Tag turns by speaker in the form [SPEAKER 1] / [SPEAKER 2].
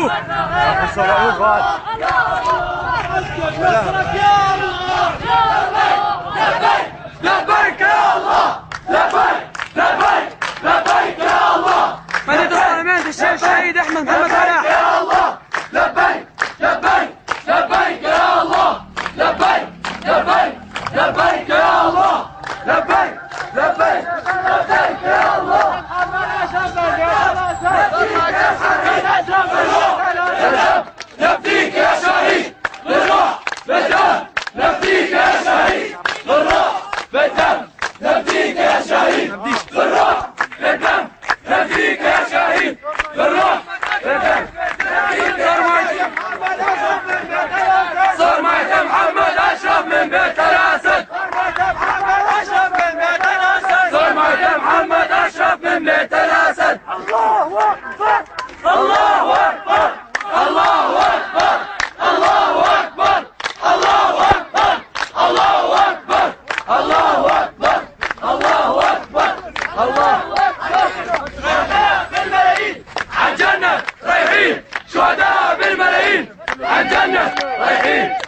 [SPEAKER 1] الصاروخ.
[SPEAKER 2] الصاروخ غاد.
[SPEAKER 3] لبيك يا الله، لبيك لبيك لبيك يا الله.
[SPEAKER 1] مدينة الصالمين الشيخ الشهيد احمد محمد فلاح.
[SPEAKER 3] يا الله لبيك لبيك لبيك يا الله، لبيك لبيك لبيك يا الله، لبيك لبيك لبيك يا الله. نفديك يا شهيد بالروح بالدم، نفديك يا شهيد بالروح بالدم، نفديك يا شهيد بالروح بالدم، نفديك يا شهيد بالروح بالدم. صار ميت محمد أشرف من بيت الأسد، صار ميت محمد أشرف من بيت الأسد. الله أكبر الله أكبر الله أكبر الله أكبر الله أكبر الله أكبر الله أكبر الله أكبر الله أكبر. شهداء بالملايين عالجنة رايحين، شهداء بالملايين عالجنة رايحين.